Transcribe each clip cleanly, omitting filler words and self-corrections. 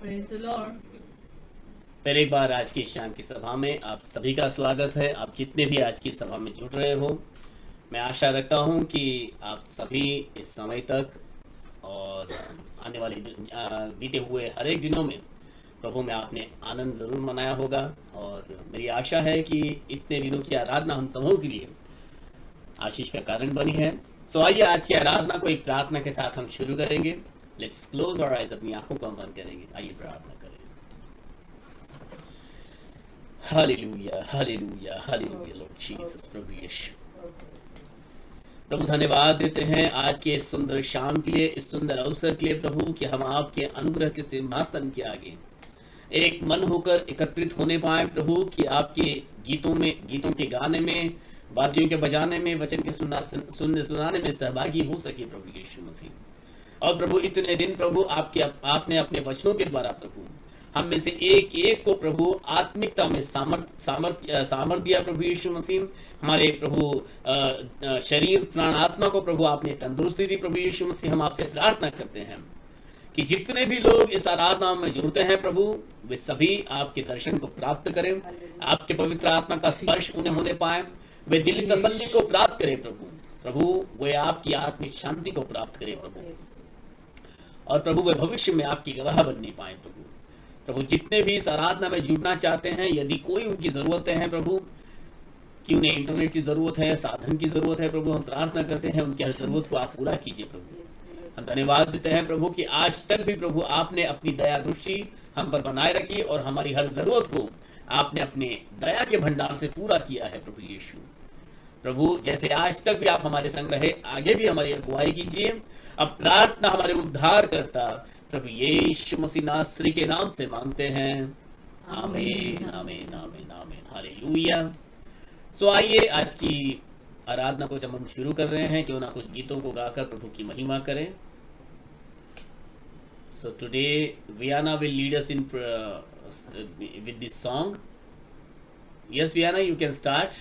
Praise the Lord. फिर एक बार आज की शाम की सभा में आप सभी का स्वागत है। आप जितने भी आज की सभा में जुड़ रहे हो, मैं आशा रखता हूं कि आप सभी इस समय तक और आने वाले बीते हुए हर एक दिनों में प्रभु में आपने आनंद ज़रूर मनाया होगा। और मेरी आशा है कि इतने दिनों की आराधना हम सबों के लिए आशीष का कारण बनी है। सो आइए आज की आराधना को एक प्रार्थना के साथ हम शुरू करेंगे। लेट्स क्लोज और आइज, अपनी आंखों को हम बंद करेंगे। आइए प्रार्थना करें। Hallelujah, hallelujah, hallelujah Lord Jesus. प्रभु यीशु, प्रभु धन्यवाद देते हैं आज के इस सुंदर शाम के लिए, इस सुंदर अवसर के लिए प्रभु, कि हम आपके अनुग्रह के सिंहासन के आगे एक मन होकर एकत्रित होने पाए प्रभु, कि आपके गीतों में, गीतों के गाने में, वाद्यों के बजाने में, वचन के सुनने सुनाने में सहभागी हो सके प्रभु यीशु मसीह। और प्रभु इतने दिन प्रभु आपने अपने वचनों के द्वारा प्रभु हम में से एक एक को प्रभु आत्मिकता में सामर्थ दिया प्रभु यीशु मसीह। हमारे प्रभु शरीर प्राण आत्मा को प्रभु आपने तंदुरुस्ती दी प्रभु यीशु मसीह। हम आपसे प्रार्थना करते हैं कि जितने भी लोग इस आराधना में जुड़ते हैं प्रभु, वे सभी आपके दर्शन को प्राप्त करें, आपके पवित्र आत्मा का स्पर्श उन्हें होने पाए, वे दिली तसल्ली को प्राप्त करें प्रभु। प्रभु वे आपकी आत्मिक शांति को प्राप्त करें प्रभु, और प्रभु वे भविष्य में आपकी गवाह बनने पाए प्रभु। प्रभु जितने भी इस आराधना में जुड़ना चाहते हैं, यदि कोई उनकी ज़रूरतें हैं प्रभु, कि उन्हें इंटरनेट की ज़रूरत है, साधन की ज़रूरत है प्रभु, हम प्रार्थना करते हैं उनकी हर ज़रूरत को आप पूरा कीजिए प्रभु। हम धन्यवाद देते हैं प्रभु कि आज तक भी प्रभु आपने अपनी दया दृष्टि हम पर बनाए रखी, और हमारी हर ज़रूरत को आपने अपने दया के भंडार से पूरा किया है प्रभु यीशु। प्रभु जैसे आज तक भी आप हमारे संग रहे, आगे भी हमारी अगुवाई कीजिए। अब प्रार्थना हमारे उद्धार करता प्रभु यीशु मसीह नासरी के नाम से मांगते हैं, आमीन, आमीन, आमीन, आमीन, हालेलुया। सो आइए आज की आराधना को जब हम शुरू कर रहे हैं, क्यों ना कुछ गीतों को गाकर प्रभु की महिमा करें। So today Viana will lead us in with this song. Yes Viana, you can start.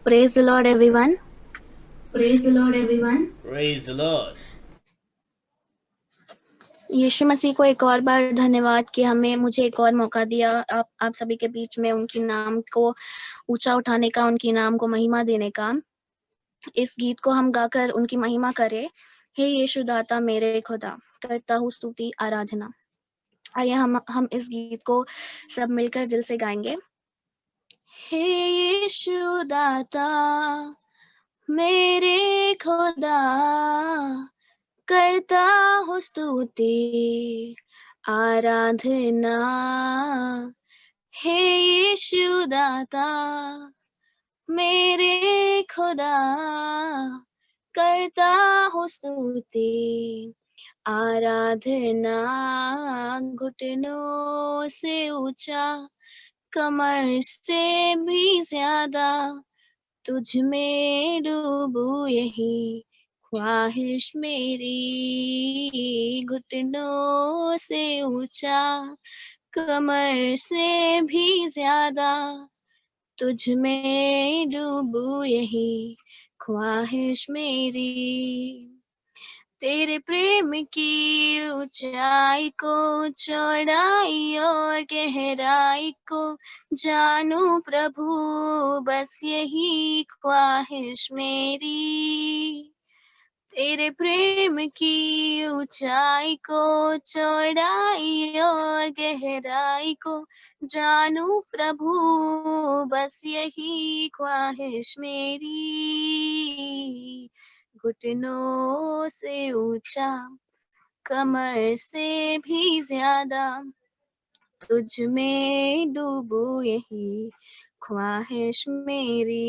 Praise the Lord, everyone. Praise the Lord, everyone. Praise the Lord. यीशु मसीह को एक और बार धन्यवाद कि मुझे एक और मौका दिया आप सभी के बीच में उनकी नाम को ऊंचा उठाने का, उनकी नाम को महिमा देने का। इस गीत को हम गाकर उनकी महिमा करें। हे यीशु दाता मेरे खुदा, करता हूँ स्तुति आराधना। आइए हम इस गीत को सब मिलकर दिल से गाएंगे। हे यीशु दाता मेरे खुदा, करता हूँ स्तुति आराधना। हे यीशु दाता मेरे खुदा, करता हूँ स्तुति आराधना। घुटनों से ऊंचा, कमर से भी ज्यादा, तुझ में डूबूं यही ख्वाहिश मेरी। घुटनों से ऊंचा, कमर से भी ज्यादा, तुझ में डूबूं यही ख्वाहिश मेरी। तेरे प्रेम की ऊंचाई को, चौड़ाई और गहराई को जानूं प्रभु, बस यही ख्वाहिश मेरी। तेरे प्रेम की ऊंचाई को, चौड़ाई और गहराई को जानूं प्रभु, बस यही ख्वाहिश मेरी। घुटनों से ऊंचा, कमर से भी ज्यादा, तुझ में डूबूं यही ख्वाहिश मेरी।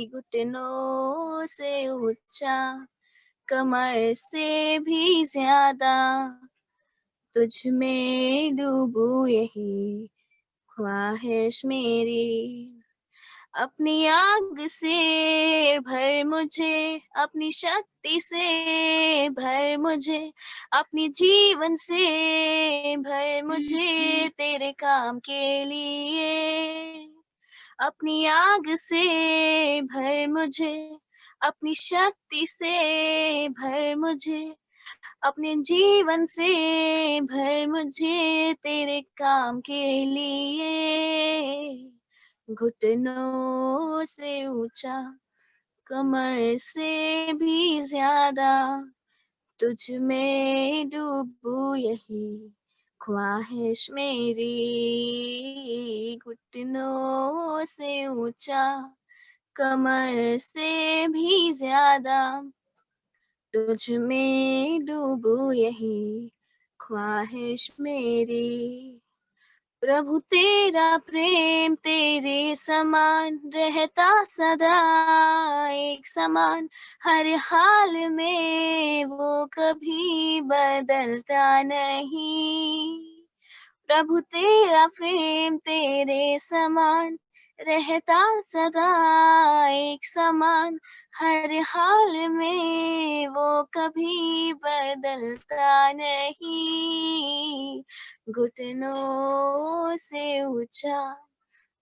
घुटनों से ऊंचा, कमर से भी ज्यादा, तुझ में डूबूं यही ख्वाहिश मेरी। अपनी आग से भर मुझे, अपनी शक्ति से भर मुझे, अपनी जीवन से भर मुझे तेरे काम के लिए। अपनी आग से भर मुझे, अपनी शक्ति से भर मुझे, अपने जीवन से भर मुझे तेरे काम के लिए। घुटनों से ऊंचा, कमर से भी ज्यादा, तुझ में डूबूं यही ख्वाहिश मेरी। घुटनों से ऊंचा, कमर से भी ज्यादा, तुझ में डूबूं यही ख्वाहिश मेरी। प्रभु तेरा प्रेम तेरे समान रहता सदा एक समान, हर हाल में वो कभी बदलता नहीं। प्रभु तेरा प्रेम तेरे समान रहता सदा एक समान, हर हाल में वो कभी बदलता नहीं। घुटनों से ऊंचा,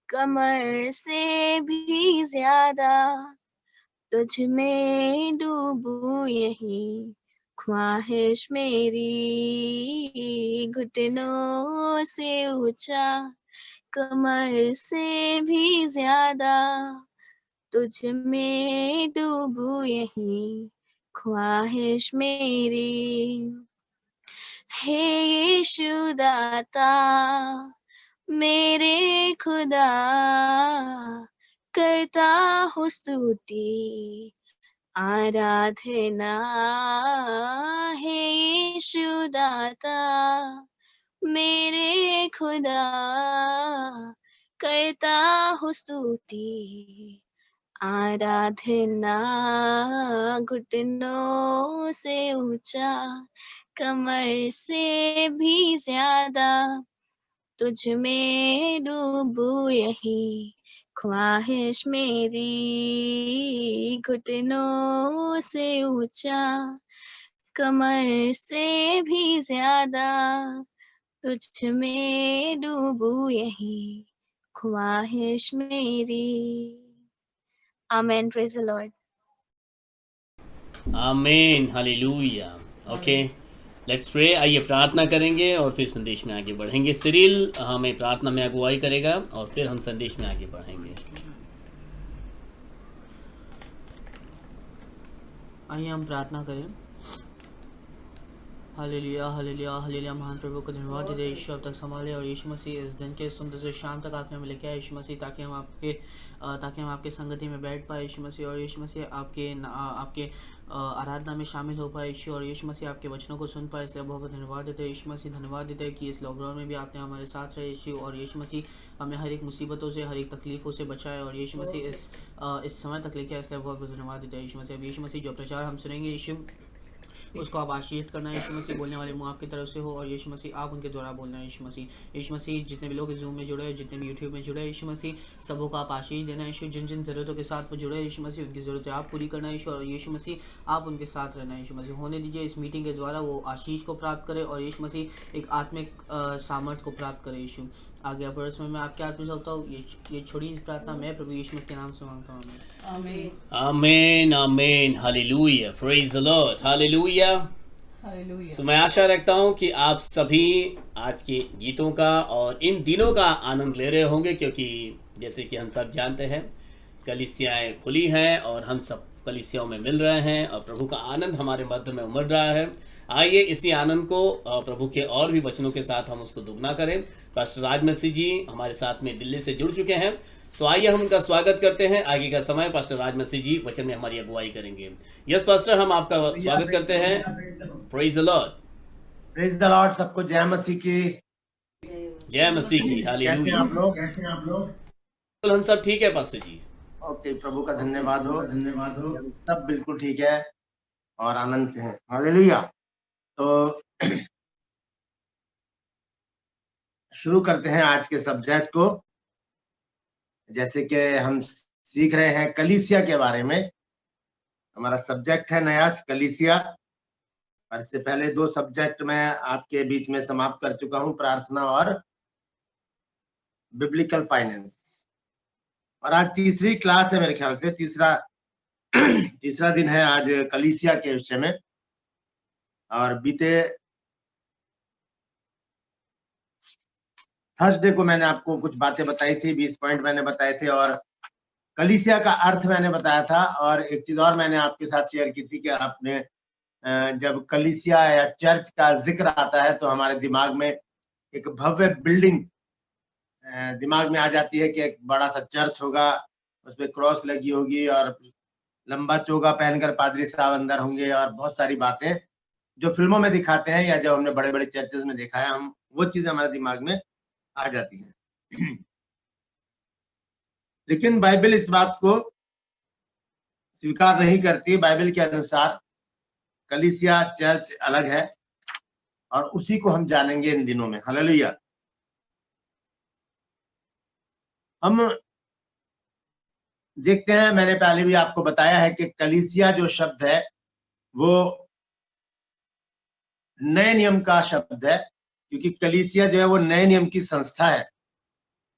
कमर से भी ज्यादा, तुझ में डूबूं यही ख्वाहिश मेरी। घुटनों से ऊंचा, कमर से भी ज्यादा, तुझ में डूबूं यही ख्वाहिश मेरी। हे यीशु दाता मेरे खुदा, करता हूँ स्तुति आराधना। हे यीशु दाता मेरे खुदा, करता हूँ स्तुति आराधना। घुटनों से ऊंचा, कमर से भी ज्यादा, तुझ में डूबूं यही ख्वाहिश मेरी। घुटनों से ऊंचा, कमर से भी ज्यादा, तुझ में डूबूं यही ख्वाहिश मेरी। Amen. Praise the Lord. Amen, hallelujah. Okay, let's pray. आइए प्रार्थना करेंगे और फिर संदेश में आगे बढ़ेंगे। सिरिल हमें प्रार्थना में अगुवाई करेगा और फिर हम संदेश में आगे बढ़ेंगे। आइए हम प्रार्थना करें। Hallelujah hallelujah hallelujah. महान प्रभु को धन्यवाद देते यीशु अब तक संभाले और यीशु मसीह इस दिन के सुंदर से शाम तक आपने हमें लेके आए यीशु मसीह, ताकि हम आपके संगति में बैठ पाए यीशु मसीह, और यीशु मसीह आपके आराधना में शामिल हो पाए यीशु, और यीशु मसीह आपके वचनों को सुन पाए। इसलिए बहुत बहुत धन्यवाद देते हैं यीशु मसीह। धन्यवाद देते हैं कि इस लॉकडाउन में भी आपने हमारे साथ रहे यीशु, और यीशु मसीह हमें हर एक मुसीबतों से, हर एक तकलीफ़ों से बचाए, और यीशु मसीह इस समय तक लेके आए। इसलिए बहुत बहुत धन्यवाद देते हैं यीशु मसीह। अब यीशु मसीह जो प्रचार हम सुनेंगे यीशु, उसको आप आशीर्वाद करना है यीशु मसीह। बोलने वाले मुँह आपकी तरफ से हो, और यीशु मसीह आप उनके द्वारा बोलना है यीशु मसीह। यीशु मसीह जितने भी लोग जूम में जुड़े हैं, जितने भी यूट्यूब में जुड़े हैं यीशु मसीह, सबों को आप आशीष देना है यीशु। जिन जिन ज़रूरतों के साथ वो जुड़े हैं यीशु मसीह, उनकी ज़रूरतें आप पूरी करना है यीशु, और यीशु मसीह आप उनके साथ रहना है यीशु मसीह। होने दीजिए इस मीटिंग के द्वारा वो आशीष को प्राप्त करे, और यीशु मसीह एक आत्मिक सामर्थ्य को प्राप्त करे यीशु। आगे अपरस में मैं आपके हाथ में सौंपता हूँ ये छोटी प्रार्थना मैं प्रभु यीशु मसीह के नाम से मांगता हूँ। आमीन आमीन आमीन। Hallelujah, praise the Lord, hallelujah. तो मैं आशा रखता हूं कि आप सभी आज के गीतों का और इन दिनों का आनंद ले रहे होंगे, क्योंकि जैसे कि हम सब जानते हैं कलीसियाएं खुली हैं और हम सब कलीसियाओं में मिल रहे हैं और प्रभु का आनंद हमारे मध्य में उमड़ रहा है। आइए इसी आनंद को प्रभु के और भी वचनों के साथ हम उसको दुगना करें। पास्टर राज मसीह जी हमारे साथ में दिल्ली से जुड़ चुके हैं, सो आइए हम उनका स्वागत करते हैं। आगे का समय पास्टर राज मसीह जी वचन में हमारी अगुवाई करेंगे। यस पास्टर, हम आपका स्वागत करते हैं। Praise the Lord, praise the Lord. सबको जय मसीह की, जय मसीह की। हालेलुया। कैसे आप लोग? हम सब ठीक है पास्टर जी। ओके, प्रभु का धन्यवाद हो, धन्यवाद हो। सब बिल्कुल ठीक है और आनंद से हैं। हालेलुया। तो शुरू करते हैं आज के सब्जेक्ट को। जैसे कि हम सीख रहे हैं कलीसिया के बारे में, हमारा सब्जेक्ट है नया कलीसिया। और इससे पहले 2 सब्जेक्ट मैं आपके बीच में समाप्त कर चुका हूं, प्रार्थना और बिब्लिकल फाइनेंस। और आज तीसरी क्लास है, मेरे ख्याल से तीसरा तीसरा दिन है आज कलीसिया के विषय में। और बीते थर्सडे को मैंने आपको कुछ बातें बताई थी, 20 पॉइंट मैंने बताए थे, और कलीसिया का अर्थ मैंने बताया था। और एक चीज और मैंने आपके साथ शेयर की थी कि आपने जब कलीसिया या चर्च का जिक्र आता है तो हमारे दिमाग में एक भव्य बिल्डिंग दिमाग में आ जाती है कि एक बड़ा सा चर्च होगा, उसपे क्रॉस लगी होगी और लंबा चोगा पहनकर पादरी साहब अंदर होंगे, और बहुत सारी बातें जो फिल्मों में दिखाते हैं या जो हमने बड़े बड़े चर्चेज में देखा है, हम वो चीजें हमारे दिमाग में आ जाती है। लेकिन बाइबल इस बात को स्वीकार नहीं करती। बाइबल के अनुसार कलीसिया चर्च अलग है और उसी को हम जानेंगे इन दिनों में। हालेलुया। हम देखते हैं, मैंने पहले भी आपको बताया है कि कलीसिया जो शब्द है वो नए नियम का शब्द है, क्योंकि कलीसिया जो है वो नए नियम की संस्था है।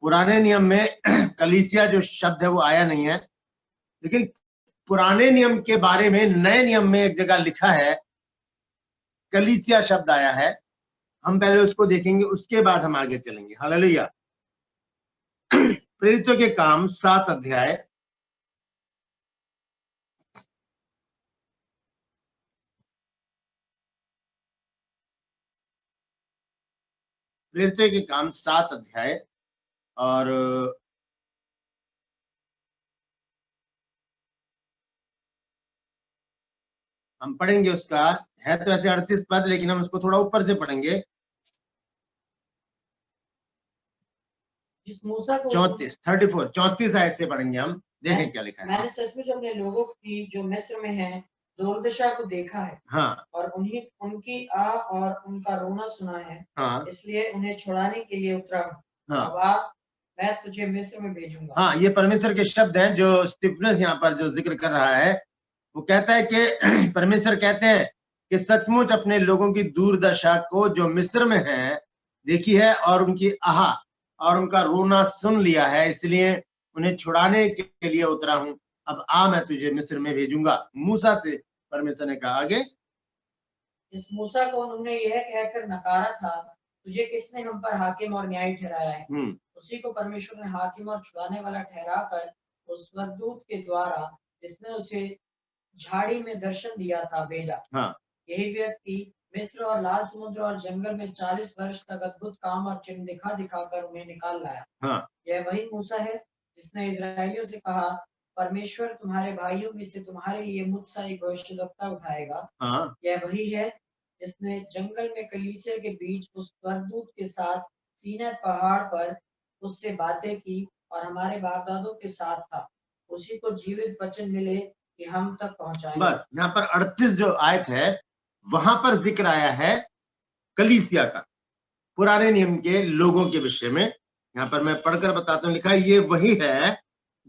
पुराने नियम में कलीसिया जो शब्द है वो आया नहीं है, लेकिन पुराने नियम के बारे में नए नियम में एक जगह लिखा है, कलीसिया शब्द आया है। हम पहले उसको देखेंगे, उसके बाद हम आगे चलेंगे। हालेलुया। प्रेरितों के काम 7 अध्याय, प्रेरितों के काम 7 अध्याय, और हम पढ़ेंगे उसका, है तो ऐसे 38 पद, लेकिन हम उसको थोड़ा ऊपर से पढ़ेंगे। जिस मूसा को 34 आयत से पढ़ेंगे हम। देखें क्या लिखा है। मैंने सचमुच अपने लोगों की जो मिस्र में हैं दुर्दशा को देखा है, हाँ और उन्हीं उनकी आ और उनका रोना सुना है। हाँ इसलिए उन्हें छुड़ाने के लिए उतरा हूँ। हाँ अब आ, मैं तुझे मिस्र में भेजूंगा। हाँ, ये परमेश्वर के शब्द हैं जो स्टीफनस यहाँ पर जो जिक्र कर रहा है। वो कहता है कि परमेश्वर कहते हैं कि सचमुच अपने लोगों की दुर्दशा को जो मिस्र में है देखी है, और उनकी आह और उनका रोना सुन लिया है, इसलिए उन्हें छुड़ाने के लिए उतरा हूं। अब आ, मैं तुझे मिस्र में भेजूंगा। मूसा से परमेश्वर ने कहा। आगे, इस मूसा को उन्होंने यह कहकर नकारा था, तुझे किसने हम पर हाकिम और न्यायी ठहराया है? उसी को परमेश्वर ने हाकिम और छुड़ाने वाला ठहराकर उस स्वर्गदूत के द्वारा जिसने उसे झाड़ी में दर्शन दिया था भेजा। हाँ। यही व्यक्ति मिस्र और लाल समुद्र और जंगल में 40 वर्ष तक अद्भुत काम और चिन्ह दिखा दिखाकर उन्हें निकाल लाया। हाँ। यह वही मूसा है जिसने इजराइलियों से कहा, परमेश्वर तुम्हारे भाइयों में से तुम्हारे लिए मुझसे एक भविष्यद्वक्ता उठाएगा। हाँ। यह वही है जिसने जंगल में कलीसिया के बीच उस स्वर्गदूत के साथ सीनै पहाड़ पर उससे बातें की और हमारे बाप दादों के साथ था। उसी को जीवित वचन मिले कि हम तक पहुंचाए। बस यहाँ पर 38 जो आयत है वहां पर जिक्र आया है कलीसिया का, पुराने नियम के लोगों के विषय में। यहाँ पर मैं पढ़कर बताता हूँ, लिखा है ये वही है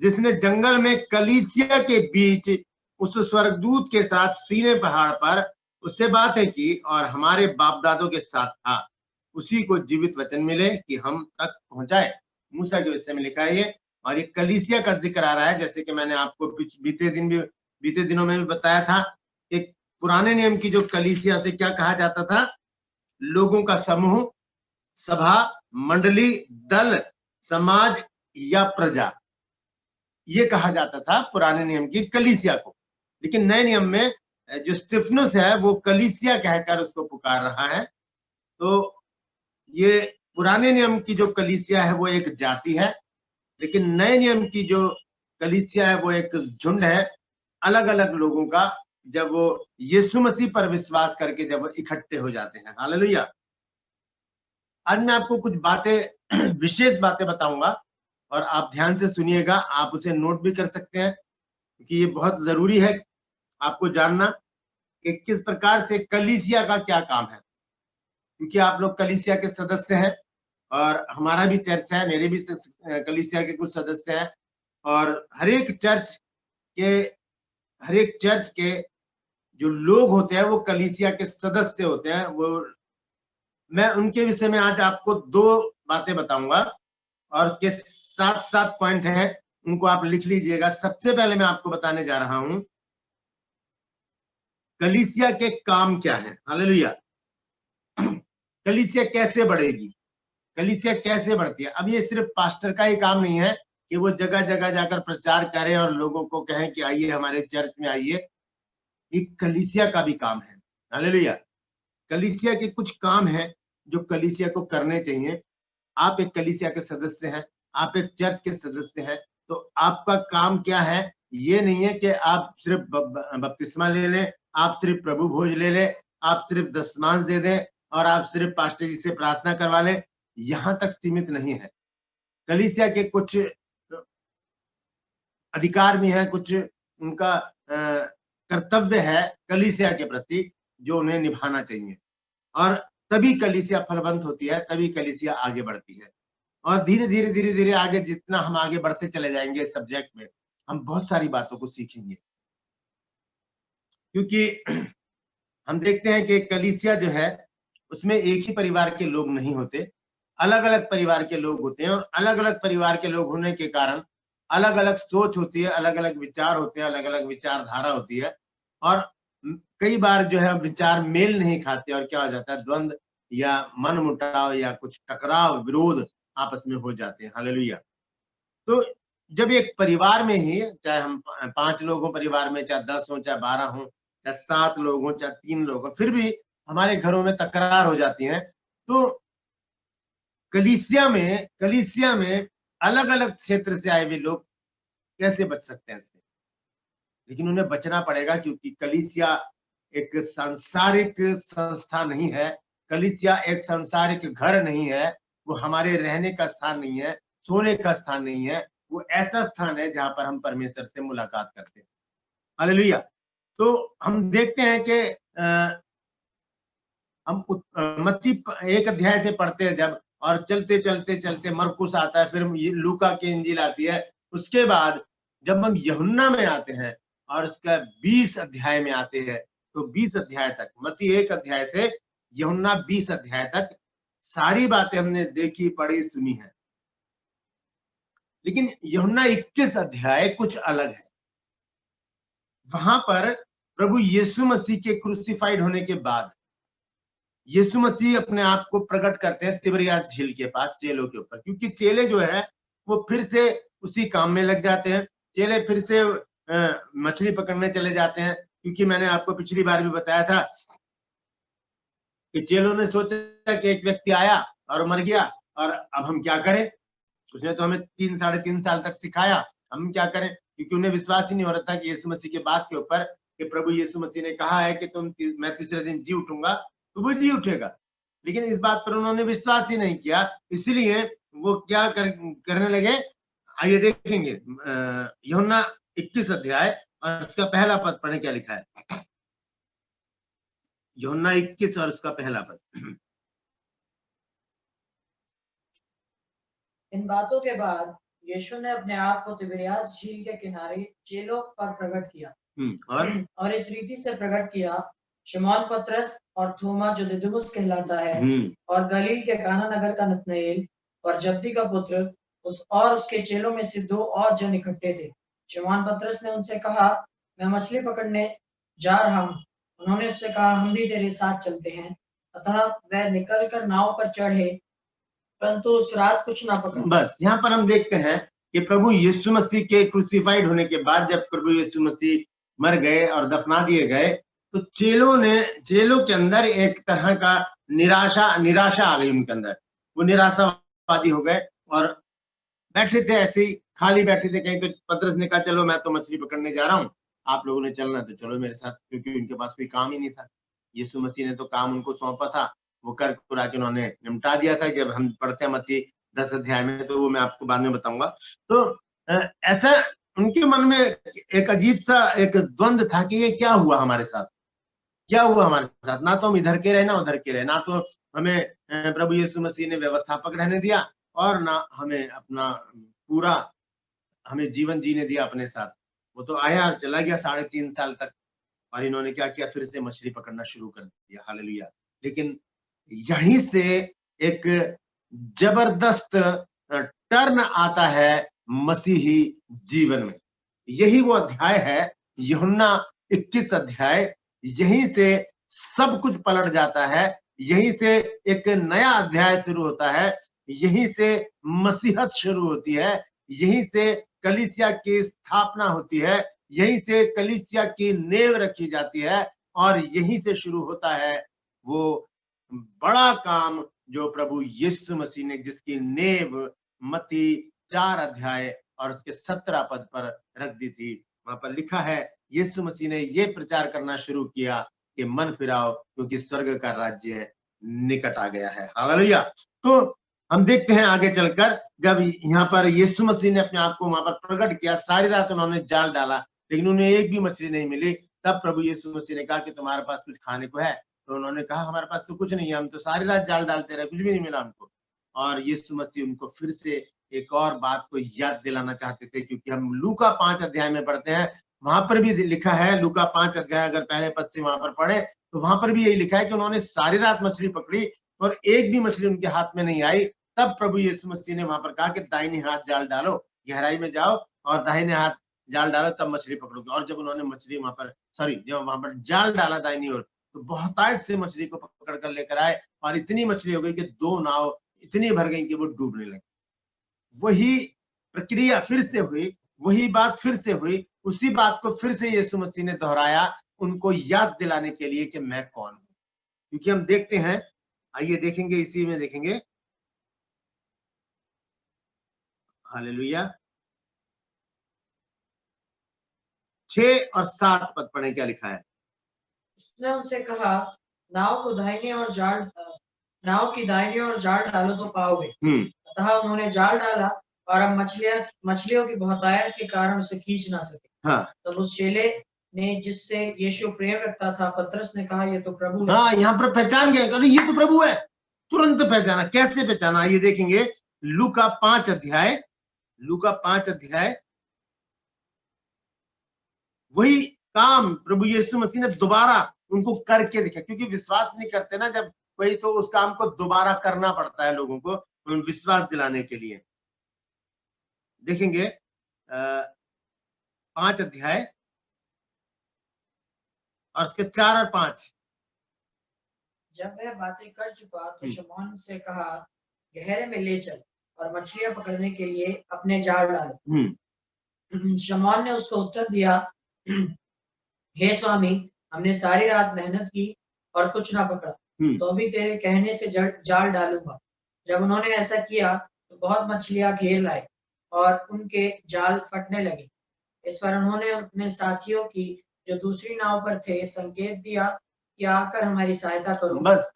जिसने जंगल में कलीसिया के बीच उस स्वर्गदूत के साथ सीनै पहाड़ पर उससे बातें की और हमारे बाप दादों के साथ था। उसी को जीवित वचन मिले कि हम तक पहुंचाए। मूसा के विषय में लिखा है ये, और ये कलीसिया का जिक्र आ रहा है। जैसे कि मैंने आपको बीते दिनों में भी बताया था कि पुराने नियम की जो कलीसिया से क्या कहा जाता था, लोगों का समूह, सभा, मंडली, दल, समाज या प्रजा, ये कहा जाता था पुराने नियम की कलीसिया को। लेकिन नए नियम में जो स्टिफनुस है वो कलीसिया कहकर उसको पुकार रहा है। तो ये पुराने नियम की जो कलीसिया है वो एक जाति है, लेकिन नए नियम की जो कलीसिया है वो एक झुंड है अलग अलग लोगों का, जब वो यीशु मसीह पर विश्वास करके जब वो इकट्ठे हो जाते हैं। हालेलुया। आज मैं आपको कुछ बातें, विशेष बातें बताऊंगा और आप ध्यान से सुनिएगा। आप उसे नोट भी कर सकते हैं क्योंकि ये बहुत जरूरी है आपको जानना कि किस प्रकार से कलीसिया का क्या काम है, क्योंकि आप लोग कलीसिया के सदस्य हैं और हमारा भी चर्च है, मेरे भी कलीसिया के कुछ सदस्य हैं, और हर एक चर्च के जो लोग होते हैं वो कलीसिया के सदस्य होते हैं। वो मैं उनके विषय में आज आपको 2 बातें बताऊंगा और उसके 7 पॉइंट हैं, उनको आप लिख लीजिएगा। सबसे पहले मैं आपको बताने जा रहा हूं कलीसिया के काम क्या है। हालेलुया। कलीसिया कैसे बढ़ेगी, कलीसिया कैसे बढ़ती है। अब ये सिर्फ पास्टर का ही काम नहीं है कि वो जगह जगह जाकर प्रचार करें और लोगों को कहें कि आइए हमारे चर्च में आइए। ये कलीसिया का भी काम है। हालेलुया। कलीसिया के कुछ काम हैं जो कलीसिया को करने चाहिए। आप एक कलीसिया के सदस्य हैं, आप एक चर्च के सदस्य हैं, तो आपका काम क्या है। ये नहीं है कि आप सिर्फ बपतिस्मा ले लें, आप सिर्फ प्रभु भोज ले लें, आप सिर्फ दशमांश दे दें और आप सिर्फ पास्टर जी से प्रार्थना करवा लें। यहां तक सीमित नहीं है। कलीसिया के कुछ अधिकार भी हैं, कुछ उनका कर्तव्य है कलीसिया के प्रति जो उन्हें निभाना चाहिए, और तभी कलीसिया फलवंत होती है, तभी कलीसिया आगे बढ़ती है। और धीरे धीरे धीरे धीरे आगे जितना हम आगे बढ़ते चले जाएंगे इस सब्जेक्ट में, हम बहुत सारी बातों को सीखेंगे। क्योंकि हम देखते हैं कि कलीसिया जो है उसमें एक ही परिवार के लोग नहीं होते, अलग अलग परिवार के लोग होते हैं, और अलग अलग परिवार के लोग होने के कारण अलग अलग सोच होती है, अलग अलग विचार होते हैं, अलग अलग विचारधारा होती है, और कई बार जो है विचार मेल नहीं खाते और क्या हो जाता है, द्वंद्व या मन मुटाव या कुछ टकराव विरोध आपस में हो जाते हैं। हालेलुया। तो जब एक परिवार में ही, चाहे हम 5 लोग हों परिवार में, चाहे 10 हो, चाहे 12 हो, चाहे 7 लोग हो, चाहे 3 लोग हो, फिर भी हमारे घरों में तकरार हो जाती है। तो कलीसिया में अलग अलग क्षेत्र से आए हुए लोग कैसे बच सकते हैं इससे। लेकिन उन्हें बचना पड़ेगा, क्योंकि कलीसिया एक सांसारिक संस्था नहीं है, कलीसिया एक सांसारिक घर नहीं है, वो हमारे रहने का स्थान नहीं है, सोने का स्थान नहीं है, वो ऐसा स्थान है जहां पर हम परमेश्वर से मुलाकात करते हैं। हालेलुया। तो हम देखते हैं कि हम मत्ती 1 अध्याय से पढ़ते हैं जब, और चलते चलते चलते मरकुस आता है, फिर लूका की इंजील आती है, उसके बाद जब हम यूहन्ना में आते हैं और उसका 20 अध्याय में आते हैं, तो 20 अध्याय तक, मत्ती 1 अध्याय से यूहन्ना 20 अध्याय तक सारी बातें हमने देखी, पढ़ी, सुनी है। लेकिन यूहन्ना 21 अध्याय कुछ अलग है। वहां पर प्रभु यीशु मसीह के क्रूसिफाइड होने के बाद यीशु मसीह अपने आप को प्रकट करते हैं तिबरियास झील के पास चेलों के ऊपर, क्योंकि चेले जो है वो फिर से उसी काम में लग जाते हैं। चेले फिर से मछली पकड़ने चले जाते हैं, क्योंकि मैंने आपको पिछली बार भी बताया था कि चेलों ने सोचा कि एक व्यक्ति आया और मर गया, और अब हम क्या करें, उसने तो हमें 3-3.5 साल तक सिखाया, हम क्या करें, क्योंकि उन्हें विश्वास ही नहीं हो रहा था कि यीशु मसीह के बात के ऊपर कि प्रभु यीशु मसीह ने कहा है कि मैं तीसरे दिन जी उठूंगा, तो वो जी उठेगा। लेकिन इस बात पर उन्होंने विश्वास ही नहीं किया, इसलिए वो क्या करने लगे। आइए देखेंगे यूहन्ना 21 अध्याय और उसका पहला पद पढ़ें, क्या लिखा है। यूहन्ना 21 और उसका पहला पद। इन बातों के बाद यीशु ने अपने आप को तिबरियास झील के किनारे चेलों पर प्रकट किया, और इस रीति से प्रकट किया, शमौन पतरस और थोमा जो दिदुमुस कहलाता है, और गलील के काना नगर का नतनएल और जब्दी का पुत्र उसके चेलों में से 2 और जन इकट्ठे थे। शमौन पतरस ने उनसे कहा, मैं मछली पकड़ने जा रहा हूँ। उन्होंने उससे कहा, हम भी तेरे साथ चलते हैं। अतः वह निकलकर नाव पर चढ़े, परंतु उस रात कुछ ना पकड़ा। बस यहाँ पर हम देखते हैं कि प्रभु यीशु मसीह के क्रूसिफाइड होने के बाद, जब प्रभु यीशु मसीह मर गए और दफना दिए गए, तो चेलों के अंदर एक तरह का निराशा आ गई उनके अंदर। वो निराशावादी हो गए और बैठे थे, ऐसे ही खाली बैठे थे कहीं। तो पतरस ने कहा, चलो मैं तो मछली पकड़ने जा रहा हूँ, आप लोगों ने चलना तो चलो मेरे साथ, क्योंकि उनके पास कोई काम ही नहीं था। यीशु मसीह ने तो काम उनको सौंपा था, वो कर कुरा के उन्होंने निपटा दिया था। जब हम पढ़ते हैं मत्ती 10 अध्याय में, तो वो मैं आपको बाद में बताऊंगा। तो ऐसा उनके मन में एक अजीब सा एक द्वंद था कि ये क्या हुआ हमारे साथ, क्या हुआ हमारे साथ। ना तो हम इधर के रहे ना उधर के रहे, ना तो हमें प्रभु यीशु मसीह ने व्यवस्थापक रहने दिया और ना हमें अपना पूरा हमें जीवन जीने दिया अपने साथ। वो तो आया और चला गया 3.5 साल तक, और इन्होंने क्या किया, फिर से मछली पकड़ना शुरू कर दिया। हालेलुया। लेकिन यहीं से एक जबरदस्त टर्न आता है मसीही जीवन में। यही वो अध्याय है यूहन्ना 21 अध्याय, यहीं से सब कुछ पलट जाता है, यहीं से एक नया अध्याय शुरू होता है, यहीं से मसीहत शुरू होती है, यहीं से कलीसिया की स्थापना होती है, यहीं से कलीसिया की नींव रखी जाती है और यहीं से शुरू होता है वो बड़ा काम जो प्रभु यीशु मसीह ने, जिसकी नींव मत्ती 4 अध्याय और उसके 17 पद पर रख दी थी। वहां पर लिखा है यीशु मसीह ने ये प्रचार करना शुरू किया कि मन फिराओ क्योंकि स्वर्ग का राज्य निकट आ गया है। हालेलुया। तो हम देखते हैं आगे चलकर, जब यहाँ पर यीशु मसीह ने अपने आप को वहां पर प्रकट किया, सारी रात उन्होंने जाल डाला लेकिन उन्हें एक भी मछली नहीं मिली। तब प्रभु यीशु मसीह ने कहा कि तुम्हारे पास कुछ खाने को है? तो उन्होंने कहा हमारे पास तो कुछ नहीं है, हम तो सारी रात जाल डालते रहे, कुछ भी नहीं मिला हमको। और यीशु मसीह उनको फिर से एक और बात को याद दिलाना चाहते थे, क्योंकि हम लूका 5 अध्याय में पढ़ते हैं, वहां पर भी लिखा है, लूका 5 अध्याय अगर पहले पद से वहां पर पढ़े तो वहां पर भी यही लिखा है कि उन्होंने सारी रात मछली पकड़ी और एक भी मछली उनके हाथ में नहीं आई। तब प्रभु यीशु मसीह ने वहां पर कहा कि दाहिने हाथ जाल डालो, गहराई में जाओ और दाहिने हाथ जाल डालो, तब मछली पकड़ोगे। और जब उन्होंने मछली वहां पर जब वहां पर जाल डाला दाहिनी ओर, तो बहुतायत से मछली को पकड़ कर लेकर आए और इतनी मछली हो गई कि 2 नाव इतनी भर गई कि वो डूबने लगी। वही प्रक्रिया फिर से हुई, वही बात फिर से हुई, उसी बात को फिर से यीशु मसीह ने दोहराया, उनको याद दिलाने के लिए कि मैं कौन हूं। क्योंकि हम देखते हैं, आइए देखेंगे, इसी में देखेंगे, हालेलुया, 6 और 7 पद पढ़ें, क्या लिखा है। उसने उनसे कहा, नाव की दाहिनी ओर जाल डालो तो पाओगे। अतः उन्होंने जाल डाला और अब मछलियों की बहुतायत के कारण उसे खींच ना सके। हाँ। तब उस चेले ने, जिससे यीशु प्रेम रखता था, पतरस ने कहा, ये तो प्रभु है। हाँ, यहाँ पर पहचान गया, अरे ये तो प्रभु है, तुरंत पहचाना। कैसे पहचाना, ये देखेंगे, लूका 5 अध्याय वही काम प्रभु यीशु मसीह ने दोबारा उनको करके दिखा, क्योंकि विश्वास नहीं करते ना जब कोई, तो उस काम को दोबारा करना पड़ता है लोगों को विश्वास दिलाने के लिए। देखेंगे 5 अध्याय और उसके 4 और 5। जब वह बातें कर चुका तो शमौन से कहा, गहरे में ले चल और मछलियां पकड़ने के लिए अपने जाल डालो। शमौन ने उसको उत्तर दिया, हे स्वामी, हमने सारी रात मेहनत की और कुछ ना पकड़ा, तो भी तेरे कहने से जाल डालूंगा। जब उन्होंने ऐसा किया तो बहुत मछलियां घेर लाए और उनके जाल फटने लगे। इस पर उन्होंने अपने साथियों की, जो दूसरी नाव पर थे, संकेत दिया कि आकर हमारी सहायता करो। बस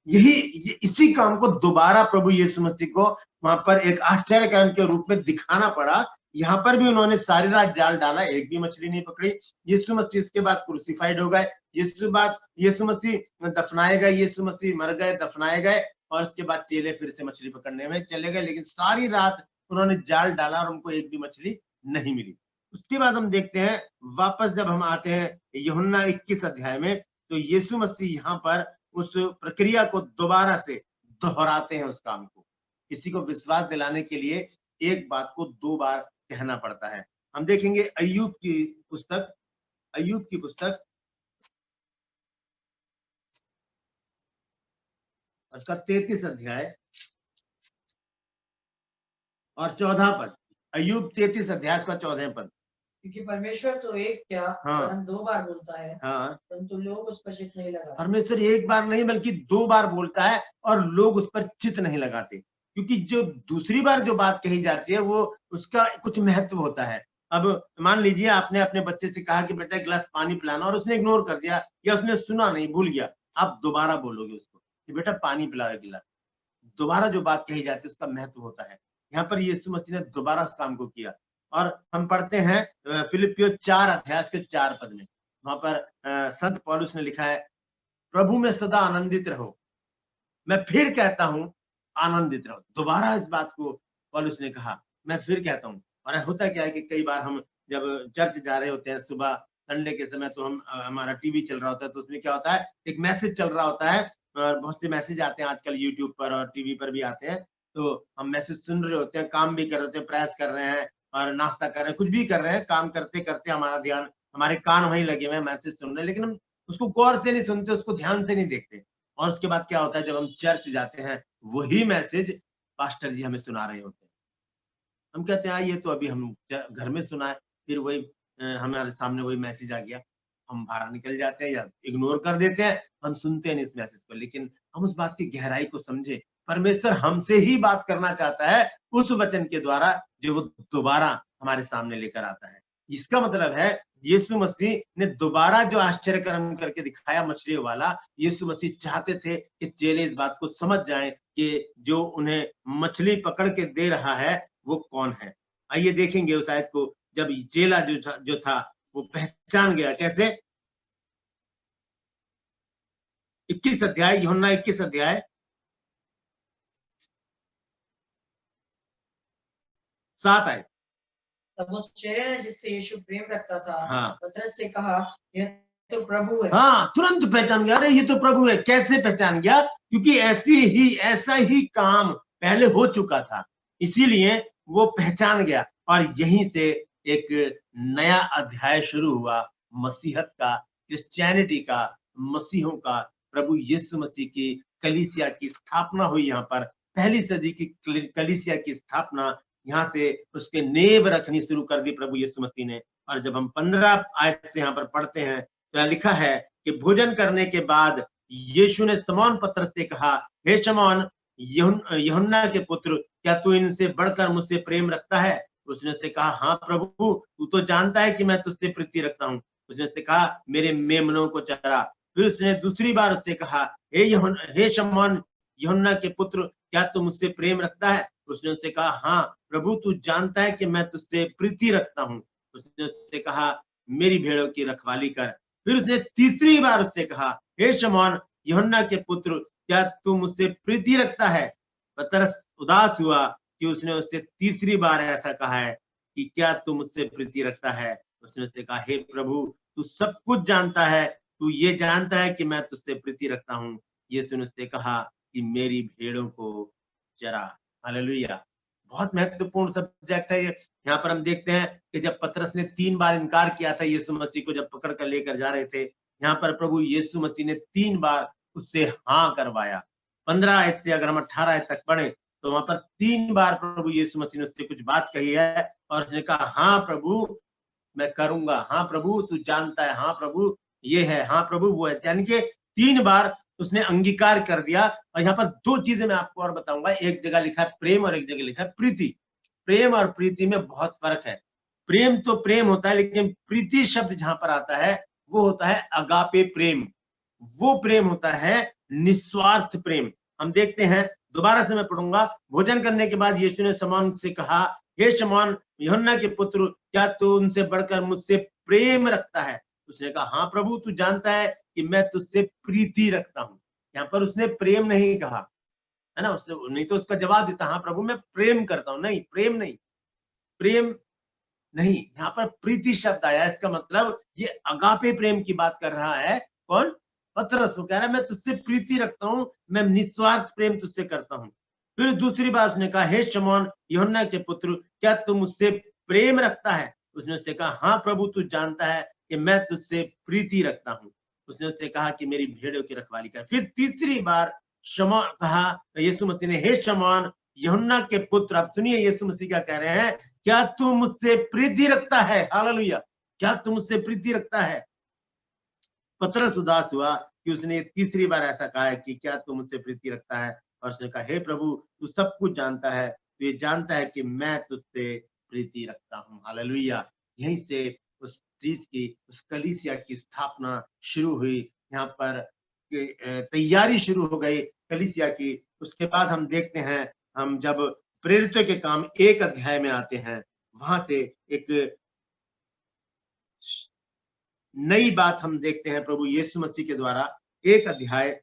इसी काम को दोबारा प्रभु यीशु मसीह को वहां पर एक आश्चर्य कारण के रूप में दिखाना पड़ा। यहाँ पर भी उन्होंने सारी रात जाल डाला, एक भी मछली नहीं पकड़ी। यीशु मसीह इसके बाद क्रूसिफाइड हो गए, यीशु मसीह दफनाए गए, यीशु मसीह मर गए, दफनाए गए, और उसके बाद चेले फिर से मछली पकड़ने में चले गए, लेकिन सारी रात उन्होंने जाल डाला और उनको एक भी मछली नहीं मिली। उसके बाद हम देखते हैं, वापस जब हम आते हैं यूहन्ना 21 अध्याय में, तो यीशु मसीह यहाँ पर उस प्रक्रिया को दोबारा से दोहराते हैं, उस काम को। किसी को विश्वास दिलाने के लिए एक बात को 2 बार कहना पड़ता है। हम देखेंगे अय्यूब की पुस्तक उसका 33 अध्याय और 14 पद। अय्यूब 33 अध्याय का 14 पद। क्योंकि परमेश्वर तो एक क्या, हाँ, 2 बार बोलता है, हाँ, परंतु लोग उस पर चित्त नहीं लगाते। परमेश्वर एक बार नहीं बल्कि 2 बार बोलता है और लोग उस पर चित्त नहीं लगाते, क्योंकि जो दूसरी बार जो बात कही जाती है वो उसका कुछ महत्व होता है। अब मान लीजिए आपने अपने बच्चे से कहा कि बेटा एक गिलास पानी पिलाना, और उसने इग्नोर कर दिया या उसने सुना नहीं, भूल गया। आप दोबारा बोलोगे उसको कि बेटा पानी पिलाओ एक गिलास। दोबारा जो बात कही जाती है उसका महत्व होता है। यहाँ पर यीशु मसीह ने दोबारा उस काम को किया। और हम पढ़ते हैं फिलिपियों 4 अध्याय के 4 पद में, वहां पर संत पौलुस ने लिखा है, प्रभु में सदा आनंदित रहो, मैं फिर कहता हूं आनंदित रहो। दोबारा इस बात को पौलुस ने कहा, मैं फिर कहता हूं। और होता क्या है कि कई बार हम जब चर्च जा रहे होते हैं सुबह संडे के समय, तो हमारा टीवी चल रहा होता है, तो उसमें क्या होता है, एक मैसेज चल रहा होता है, और बहुत से मैसेज आते हैं आजकल यूट्यूब पर और टीवी पर भी आते हैं। तो हम मैसेज सुन रहे होते हैं, काम भी कर रहे होते हैं, प्रेस कर रहे हैं और नाश्ता कर रहे हैं, कुछ भी कर रहे हैं, काम करते करते हमारा ध्यान, हमारे कान वहीं लगे हुए हैं, मैसेज सुन रहे हैं, लेकिन हम उसको गौर से नहीं सुनते, उसको ध्यान से नहीं देखते। और उसके बाद क्या होता है, जब हम चर्च जाते हैं वही मैसेज पास्टर जी हमें सुना रहे होते हैं। हम कहते हैं ये तो अभी हम घर में सुना है, फिर वही हमारे सामने वही मैसेज आ गया, हम बाहर निकल जाते हैं या इग्नोर कर देते हैं, हम सुनते नहीं इस मैसेज को। लेकिन हम उस बात की गहराई को समझे, परमेश्वर हमसे ही बात करना चाहता है उस वचन के द्वारा जो वो दोबारा हमारे सामने लेकर आता है। इसका मतलब है यीशु मसीह ने दोबारा जो आश्चर्य कर्म करके दिखाया मछलियों वाला, यीशु मसीह चाहते थे कि चेले इस बात को समझ जाएं कि जो उन्हें मछली पकड़ के दे रहा है वो कौन है। आइए देखेंगे उस आयत को। जब चेला जो था वो पहचान गया, कैसे? 21 अध्याय, यूहन्ना 21 अध्याय 7 आयत। तब उस चेले ने जिससे यीशु प्रेम रखता था, हाँ, पतरस से कहा, यह तो प्रभु है। हाँ, तुरंत पहचान गया, अरे ये तो प्रभु है। कैसे पहचान गया? क्योंकि ऐसा ही काम पहले हो चुका था, इसीलिए वो पहचान गया। और यहीं से एक नया अध्याय शुरू हुआ मसीहत का, क्रिश्चियनिटी का, मसीहों का। प्रभु यीशु मसीह की कलीसिया की स्थापना हुई। यहाँ पर पहली सदी की कलीसिया की स्थापना, यहाँ से उसके नींव रखनी शुरू कर दी प्रभु यीशु मसीह ने। और जब हम 15 आयत से यहाँ पर पढ़ते हैं तो लिखा है कि भोजन करने के बाद यीशु ने शमौन पतरस से कहा, हे शमौन, यूहन्ना के पुत्र, क्या तू इनसे बढ़कर मुझसे प्रेम रखता है? उसने उससे कहा, हाँ प्रभु, तू तो जानता है कि मैं तुझसे प्रीति रखता हूँ। उसने उससे कहा, मेरे मेमनों को चरा। फिर उसने दूसरी बार उससे कहा, हे शमौन, यूहन्ना के पुत्र, क्या तू मुझसे प्रेम रखता है? उसने उससे कहा, हाँ प्रभु, तू जानता है कि मैं तुझसे प्रीति रखता हूँ। उसने उससे कहा, मेरी भेड़ों की रखवाली कर। फिर उसने तीसरी बार उससे कहा, हे शमौन, यूहन्ना के पुत्र, क्या तू मुझसे प्रीति रखता है? पतरस उदास हुआ कि उसने उससे तीसरी बार ऐसा कहा है कि क्या तू मुझसे प्रीति रखता है। उसने उससे कहा, हे प्रभु, तू सब कुछ जानता है, तू ये जानता है कि मैं तुझसे प्रीति रखता हूँ। यीशु ने उससे कहा कि मेरी भेड़ों को चरा। हालेलुया। बहुत महत्वपूर्ण सब्जेक्ट है ये। यहाँ पर हम देखते हैं कि जब पतरस ने 3 बार इनकार किया था यीशु मसीह को, जब पकड़ कर लेकर जा रहे थे, यहाँ पर प्रभु यीशु मसीह ने 3 बार उससे हाँ करवाया। 15 आयत से अगर हम 18 आयत तक पढ़े तो वहां पर 3 बार प्रभु यीशु मसीह ने उससे कुछ बात कही है और उसने कहा, हाँ प्रभु मैं करूंगा, हाँ प्रभु तू जानता है, हाँ प्रभु ये है, हाँ प्रभु वो है। यानी कि 3 बार उसने अंगीकार कर दिया। और यहाँ पर 2 चीजें मैं आपको और बताऊंगा। एक जगह लिखा है प्रेम और एक जगह लिखा है प्रीति। प्रेम और प्रीति में बहुत फर्क है। प्रेम तो प्रेम होता है, लेकिन प्रीति शब्द जहां पर आता है वो होता है अगापे प्रेम। वो प्रेम होता है निस्वार्थ प्रेम। हम देखते हैं, दोबारा से मैं पढ़ूंगा। भोजन करने के बाद यीशु ने शमौन से कहा, हे शमौन, यूहन्ना के पुत्र, क्या तू उनसे बढ़कर मुझसे प्रेम रखता है? उसने कहा, हाँ प्रभु, तू जानता है कि मैं तुझसे प्रीति रखता हूँ। यहाँ पर उसने प्रेम नहीं कहा, है ना, उसने नहीं तो उसका जवाब देता, हाँ प्रभु मैं प्रेम करता हूँ। नहीं, प्रेम नहीं, प्रेम नहीं, यहाँ पर प्रीति शब्द आया। इसका मतलब ये अगापे प्रेम की बात कर रहा है। कौन? पतरस। वो कह रहा है मैं तुझसे प्रीति रखता हूँ, मैं निस्वार्थ प्रेम तुझसे करता हूँ। फिर दूसरी बार उसने कहा, हे शमौन, यूहन्ना के पुत्र, क्या तू मुझसे प्रेम रखता है? उसने उससे कहा, हाँ प्रभु, तू जानता है कि मैं तुझसे प्रीति रखता हूँ। उसने उससे कहा कि मेरी भेड़ों की रखवाली कर। फिर तीसरी बार शमौन कहा, यीशु मसीह ने, हे शमौन, यूहन्ना के पुत्र। अब सुनिए यीशु मसीह क्या कह रहे हैं, क्या तू मुझसे प्रीति रखता है? हालेलुया। क्या तू मुझसे प्रीति रखता है? पतरस उदास हुआ कि उसने तीसरी बार ऐसा कहा है कि क्या तू मुझसे प्रीति रखता है। और उसने कहा, हे प्रभु, तू सब कुछ जानता है, तू ये जानता है कि मैं तुझसे प्रीति रखता हूँ। हालेलुया। यहीं से उस चीज की, उस कलीसिया की स्थापना शुरू हुई। यहाँ पर तैयारी शुरू हो गई कलीसिया की। उसके बाद हम देखते हैं, हम जब प्रेरितों के काम 1 अध्याय में आते हैं, वहां से एक नई बात हम देखते हैं प्रभु यीशु मसीह के द्वारा। 1 अध्याय